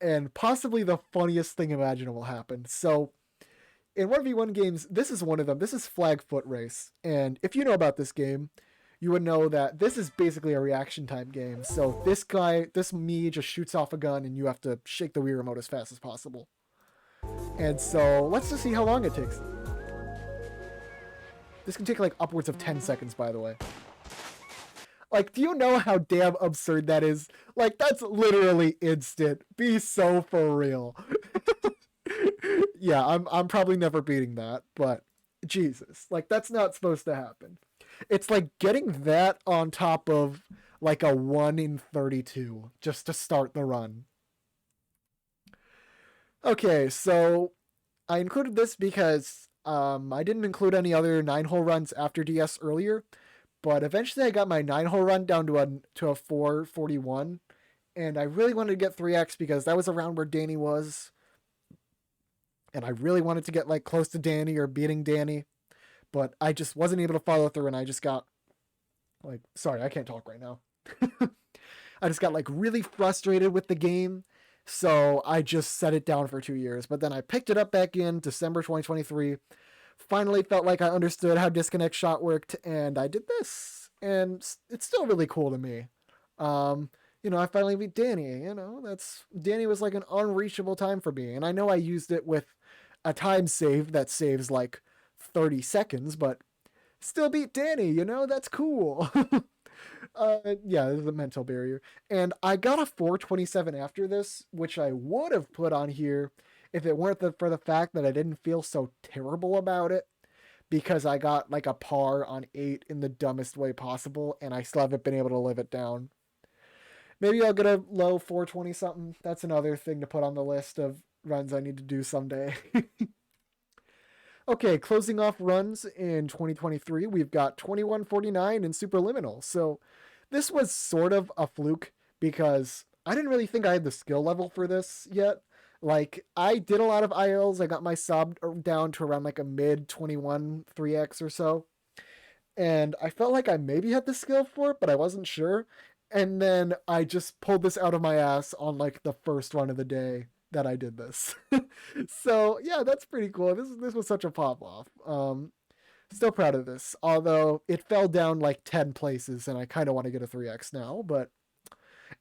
And possibly the funniest thing imaginable happened. So in 1v1 games, this is one of them. This is Flag Foot Race. And if you know about this game, you would know that this is basically a reaction time game. So this me just shoots off a gun and you have to shake the Wii remote as fast as possible. And so let's just see how long it takes. This can take like upwards of 10 seconds, by the way. Like, do you know how damn absurd that is? Like, that's literally instant. Be so for real. Yeah, I'm probably never beating that, but Jesus, like that's not supposed to happen. It's like getting that on top of like a 1 in 32 just to start the run. Okay, so I included this because I didn't include any other 9-hole runs after DS earlier, but eventually I got my 9-hole run down to a 441, and I really wanted to get 3x because that was around where Danny was, and I really wanted to get like close to Danny or beating Danny, but I just wasn't able to follow through, and I just got like, sorry, I can't talk right now. I just got like really frustrated with the game, so I just set it down for 2 years. But then I picked it up back in December 2023. Finally felt like I understood how disconnect shot worked, and I did this, and it's still really cool to me. I finally beat Danny. Danny was like an unreachable time for me, and I know I used it with a time save that saves like 30 seconds, but still beat Danny. That's cool. Yeah, this is a mental barrier. And I got a 427 after this, which I would have put on here if it weren't for the fact that I didn't feel so terrible about it, because I got like a par on 8 in the dumbest way possible, and I still haven't been able to live it down. Maybe I'll get a low 420 something. That's another thing to put on the list of runs I need to do someday. Okay, closing off runs in 2023, we've got 2149 and Superliminal. So this was sort of a fluke because I didn't really think I had the skill level for this yet. Like, I did a lot of ILs. I got my sub down to around like a mid 21 3x or so. And I felt like I maybe had the skill for it, but I wasn't sure. And then I just pulled this out of my ass on like the first run of the day that I did this. So yeah, that's pretty cool. This was such a pop off. Still proud of this, although it fell down like 10 places, and I kind of want to get a 3x now, but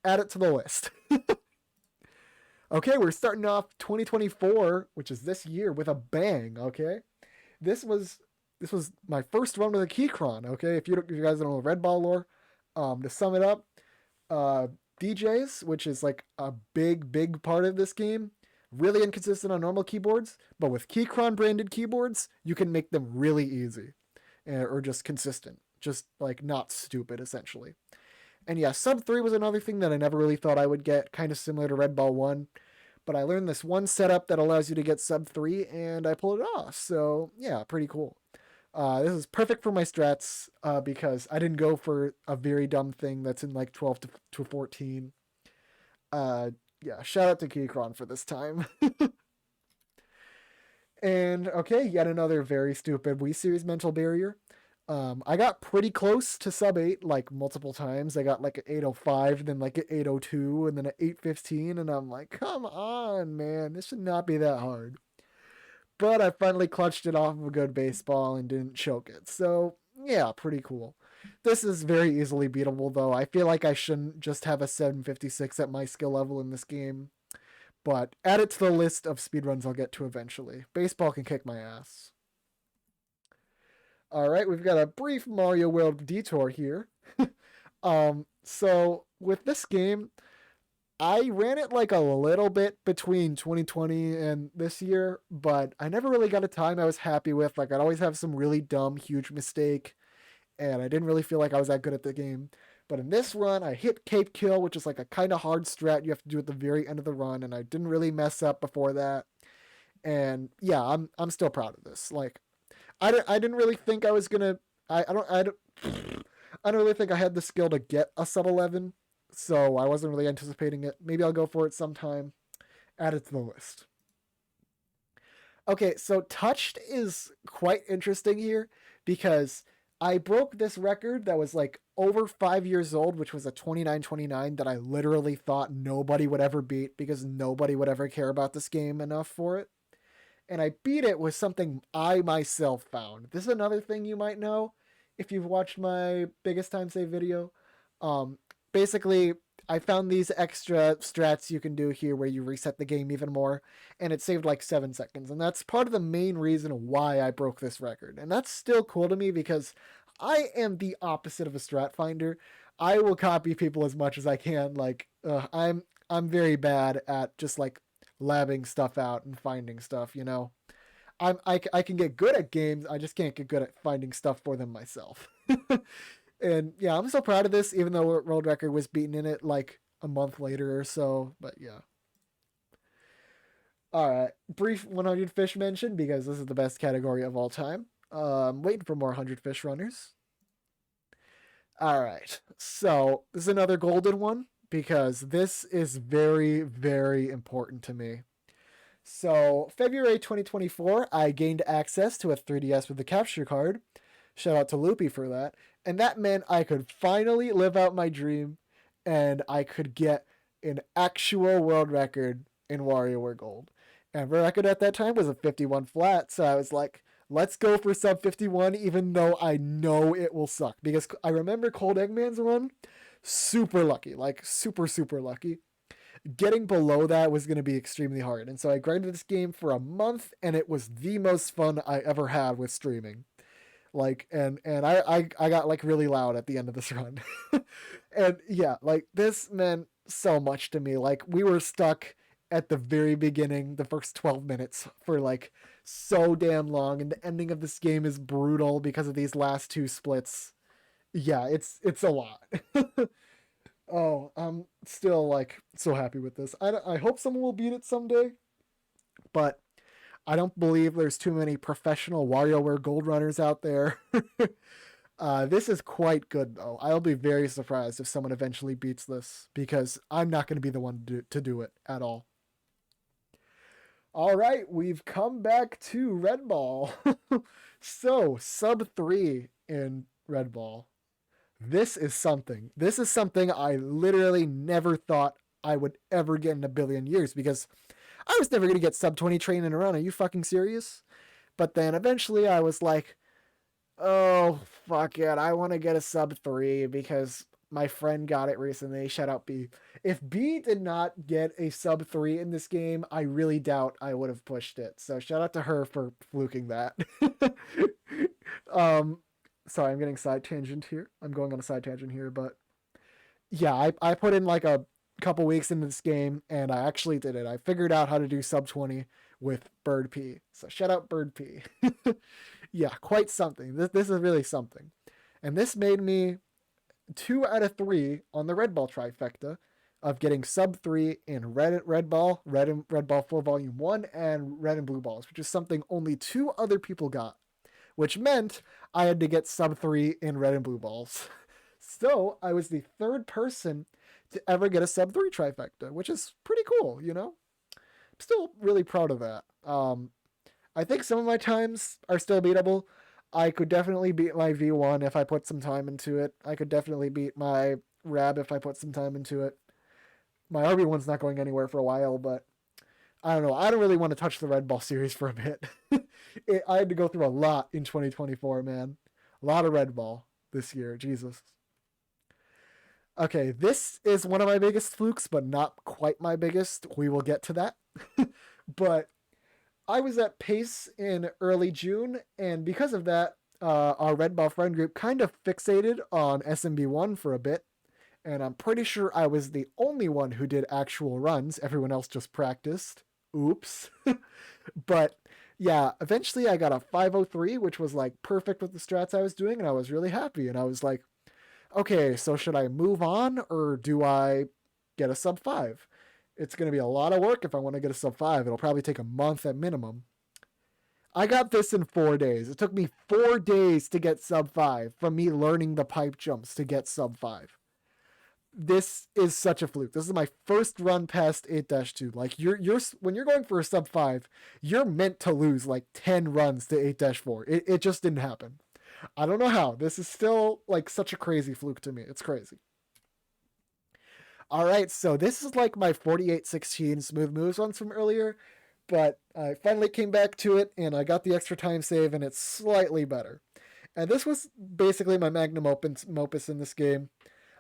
add it to the list. Okay, we're starting off 2024, which is this year, with a bang. Okay, this was my first run with a Keychron. Okay, if you guys don't know Red Ball lore, to sum it up, DJs, which is like a big part of this game, really inconsistent on normal keyboards, but with Keychron branded keyboards, you can make them really easy, or just consistent, just like not stupid essentially. And yeah, sub 3 was another thing that I never really thought I would get, kind of similar to Red Ball 1, but I learned this one setup that allows you to get sub 3, and I pulled it off. So yeah, pretty cool. This is perfect for my strats because I didn't go for a very dumb thing that's in like 12 to 14. Yeah, shout out to Keychron for this time. And okay, yet another very stupid Wii Series mental barrier. I got pretty close to sub 8 like multiple times. I got like an 805, then like an 802, and then an 815, and I'm like, come on, man, this should not be that hard. But I finally clutched it off of a good baseball and didn't choke it. So yeah, pretty cool. This is very easily beatable, though. I feel like I shouldn't just have a 756 at my skill level in this game. But add it to the list of speedruns I'll get to eventually. Baseball can kick my ass. Alright, we've got a brief Mario World detour here. So with this game, I ran it like a little bit between 2020 and this year, but I never really got a time I was happy with. Like, I'd always have some really dumb, huge mistake, and I didn't really feel like I was that good at the game. But in this run, I hit Cape Kill, which is like a kind of hard strat you have to do at the very end of the run, and I didn't really mess up before that. And yeah, I'm still proud of this. Like, I didn't really think I was gonna. I don't really think I had the skill to get a sub 11. so I wasn't really anticipating it. Maybe I'll go for it sometime. Add it to the list. Okay, so Touched is quite interesting here because I broke this record that was like over 5 years old, which was a 29:29 that I literally thought nobody would ever beat because nobody would ever care about this game enough for it. And I beat it with something I myself found. This is another thing you might know if you've watched my biggest time save video. Um, Basically, I found these extra strats you can do here where you reset the game even more, and it saved like 7 seconds. And that's part of the main reason why I broke this record. And that's still cool to me because I am the opposite of a strat finder. I will copy people as much as I can. Like, I'm very bad at just like labbing stuff out and finding stuff, you know. I can get good at games, I just can't get good at finding stuff for them myself. And yeah, I'm so proud of this, even though world record was beaten in it like a month later or so. But yeah. All right, brief 100 fish mention because this is the best category of all time. Waiting for more 100 fish runners. All right, so this is another golden one because this is very, very important to me. So, February 2024, I gained access to a 3DS with the capture card. Shout out to Loopy for that. And that meant I could finally live out my dream and I could get an actual world record in WarioWare Gold. And the record at that time was a 51 flat, so I was like, let's go for sub 51, even though I know it will suck. Because I remember Cold Eggman's run, super lucky, like super, super lucky. Getting below that was going to be extremely hard. And so I grinded this game for a month and it was the most fun I ever had with streaming. Like, and I got like really loud at the end of this run. And yeah, like this meant so much to me. Like we were stuck at the very beginning, the first 12 minutes for like so damn long. And the ending of this game is brutal because of these last two splits. Yeah, it's a lot. Oh, I'm still like so happy with this. I hope someone will beat it someday, but I don't believe there's too many professional WarioWare Gold runners out there. This is quite good though. I'll be very surprised if someone eventually beats this because I'm not going to be the one to do it at all. All right, we've come back to Red Ball. So, sub 3 in Red Ball. This is something. This is something I literally never thought I would ever get in a billion years because I was never going to get sub 20 training around. Are you fucking serious? But then eventually I was like, oh, fuck it. I want to get a sub 3 because my friend got it recently. Shout out B. If B did not get a sub 3 in this game, I really doubt I would have pushed it. So shout out to her for fluking that. um, Sorry, I'm getting side tangent here. I'm going on a side tangent here, but yeah, I put in like a couple weeks into this game and I actually did it. I figured out how to do sub 20 with Bird P. So shout out Bird P. Yeah, quite something. This is really something. And this made me 2 out of 3 on the Red Ball trifecta of getting sub 3 in Red Ball, Red Ball 4 Volume 1, and Red and Blue Balls, which is something only 2 other people got, which meant I had to get sub 3 in Red and Blue Balls. So I was the third person to ever get a sub 3 trifecta, which is pretty cool, you know? I'm still really proud of that. I think some of my times are still beatable. I could definitely beat my V1 if I put some time into it. I could definitely beat my Rab if I put some time into it. My RB1's not going anywhere for a while, but I don't know. I don't really want to touch the Red Ball series for a bit. I had to go through a lot in 2024, man. A lot of Red Ball this year. Jesus. Okay, this is one of my biggest flukes, but not quite my biggest. We will get to that. But I was at PACE in early June, and because of that, our Red Ball friend group kind of fixated on SMB1 for a bit. And I'm pretty sure I was the only one who did actual runs. Everyone else just practiced. Oops. But yeah, eventually I got a 503, which was like perfect with the strats I was doing, and I was really happy. And I was like, okay, so should I move on or do I get a sub 5? It's going to be a lot of work if I want to get a sub 5. It'll probably take a month at minimum. I got this in 4 days. It took me 4 days to get sub 5 from me learning the pipe jumps to get sub 5. this is such a fluke. This is my first run past 8-2. Like you're when you're going for a sub 5, you're meant to lose like 10 runs to 8-4. It just didn't happen. I don't know how. This is still like such a crazy fluke to me. It's crazy. All right, so this is like my 48-16 smooth moves ones from earlier, but I finally came back to it and I got the extra time save and it's slightly better. And this was basically my magnum opus in this game.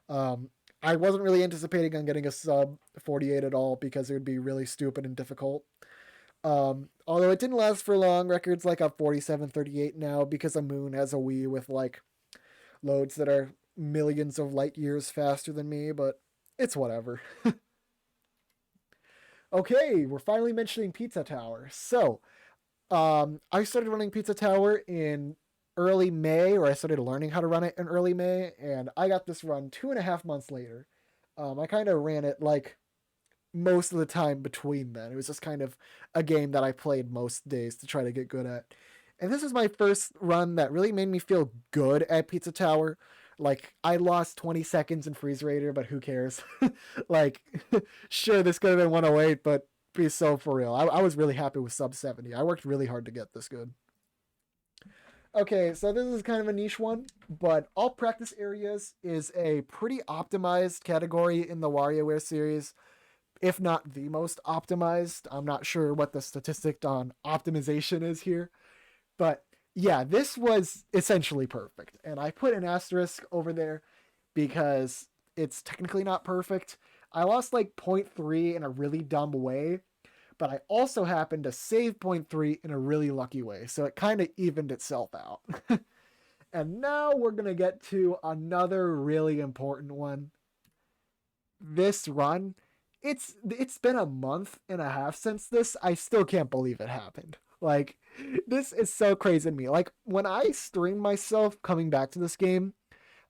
Um, I wasn't really anticipating on getting a sub 48 at all because it would be really stupid and difficult. Although it didn't last for long, records like a 47-38 now because a Moon has a Wii with like loads that are millions of light years faster than me, but it's whatever. Okay, we're finally mentioning Pizza Tower. So, I started running Pizza Tower in early May, or I started learning how to run it in early May, and I got this run 2.5 months later. I kind of ran it like most of the time between then. It was just kind of a game that I played most days to try to get good at. And this was my first run that really made me feel good at Pizza Tower. Like, I lost 20 seconds in Freeze Raider, but who cares? Like, sure, this could have been 108, but be so for real. I was really happy with sub 70. I worked really hard to get this good. Okay, so this is kind of a niche one, but all practice areas is a pretty optimized category in the WarioWare series, if not the most optimized. I'm not sure what the statistic on optimization is here, but yeah, this was essentially perfect. And I put an asterisk over there because it's technically not perfect. I lost like zero point 0.3 in a really dumb way, but I also happened to save zero point 0.3 in a really lucky way. So it kind of evened itself out. And now we're going to get to another really important one. This run, it's been a month and a half since this. I still can't believe it happened. Like, this is so crazy to me. Like, when I streamed myself coming back to this game,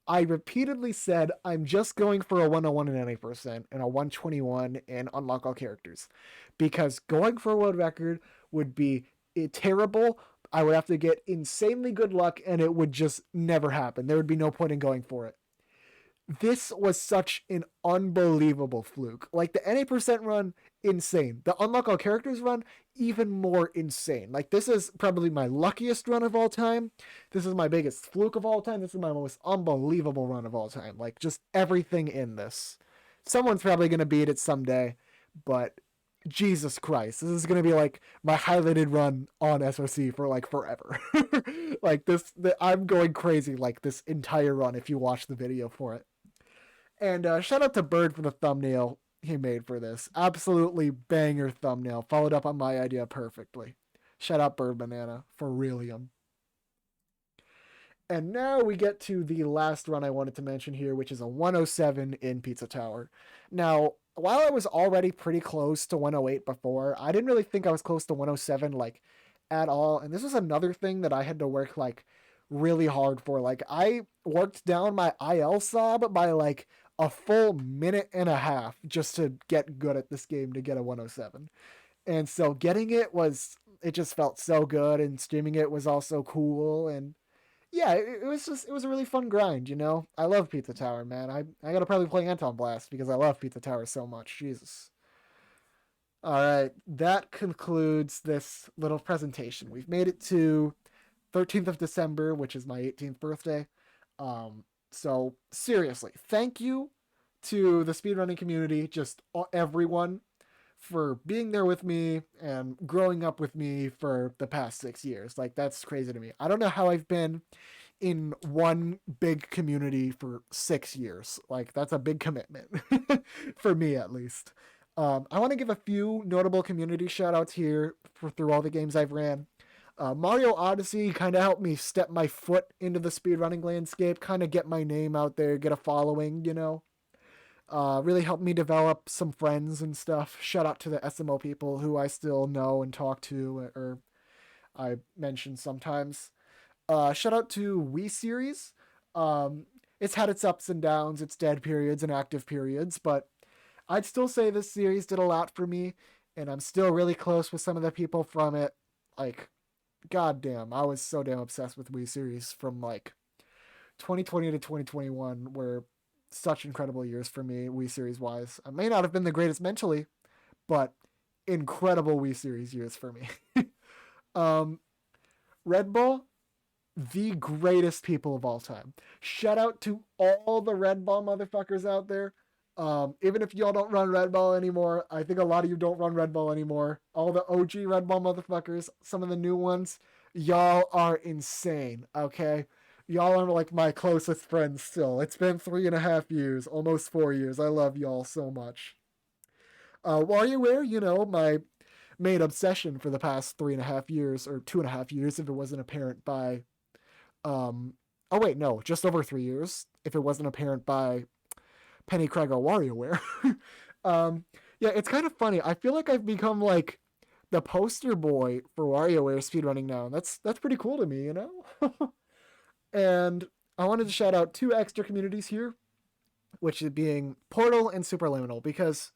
I repeatedly said I'm just going for a 101 in any percent and a 121 in unlock all characters. Because going for a world record would be terrible. I would have to get insanely good luck and it would just never happen. There would be no point in going for it. This was such an unbelievable fluke. Like the NA% run, insane. The unlock all characters run, even more insane. Like this is probably my luckiest run of all time. This is my biggest fluke of all time. This is my most unbelievable run of all time. Like just everything in this. Someone's probably gonna beat it someday, but Jesus Christ, this is gonna be like my highlighted run on SOC for like forever. Like I'm going crazy like this entire run if you watch the video for it. And shout out to Bird for the thumbnail he made for this. Absolutely banger thumbnail. Followed up on my idea perfectly. Shout out Bird Banana for Realium. And now we get to the last run I wanted to mention here, which is a 107 in Pizza Tower. Now, while I was already pretty close to 108 before, I didn't really think I was close to 107 like at all. And this was another thing that I had to work like really hard for. Like I worked down my IL sob by like a full minute and a half just to get good at this game to get a 107. And so getting it just felt so good, and streaming it was also cool. And yeah, it was a really fun grind, you know? I love Pizza Tower, man. I gotta probably play Anton Blast because I love Pizza Tower so much. Jesus. All right, that concludes this little presentation. We've made it to 13th of December, which is my 18th birthday. So seriously, thank you to the speedrunning community, just everyone, for being there with me and growing up with me for the past 6 years. Like, that's crazy to me. I don't know how I've been in one big community for 6 years. Like, that's a big commitment for me, at least. I want to give a few notable community shout outs here through all the games I've ran. Mario Odyssey kind of helped me step my foot into the speedrunning landscape, kind of get my name out there, get a following, you know. Really helped me develop some friends and stuff. Shout out to the SMO people who I still know and talk to, or I mention sometimes. Shout out to Wii Series. It's had its ups and downs, its dead periods and active periods, but I'd still say this series did a lot for me, and I'm still really close with some of the people from it. Like, goddamn, I was so damn obsessed with Wii Series from like 2020 to 2021, where such incredible years for me, Wii Series wise. I may not have been the greatest mentally, but incredible Wii Series years for me. um, Red Bull, the greatest people of all time. Shout out to all the Red Ball motherfuckers out there. Even if y'all don't run Red Ball anymore, I think a lot of you don't run Red Ball anymore. All the OG Red Ball motherfuckers, some of the new ones, y'all are insane, okay? Y'all are like my closest friends still. It's been 3.5 years, almost 4 years. I love y'all so much. WarioWare, my main obsession for the past 3.5 years, or 2.5 years if it wasn't apparent by oh wait, no, just over 3 years if it wasn't apparent by Penny Craig or WarioWare. um, yeah, it's kind of funny. I feel like I've become like the poster boy for WarioWare speedrunning now. That's pretty cool to me. And I wanted to shout out two extra communities here, which is being Portal and Superliminal, because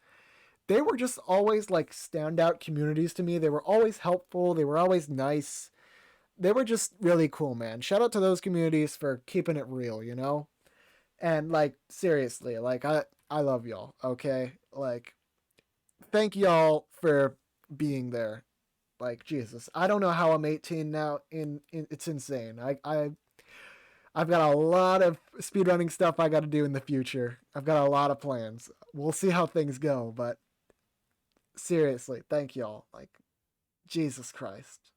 they were just always like standout communities to me. They were always helpful. They were always nice. They were just really cool, man. Shout out to those communities for keeping it real. And like seriously, like I love y'all, okay? Like thank y'all for being there. Like Jesus. I don't know how I'm 18 now in it's insane. I've got a lot of speedrunning stuff I got to do in the future. I've got a lot of plans. We'll see how things go, but seriously, thank y'all. Like Jesus Christ.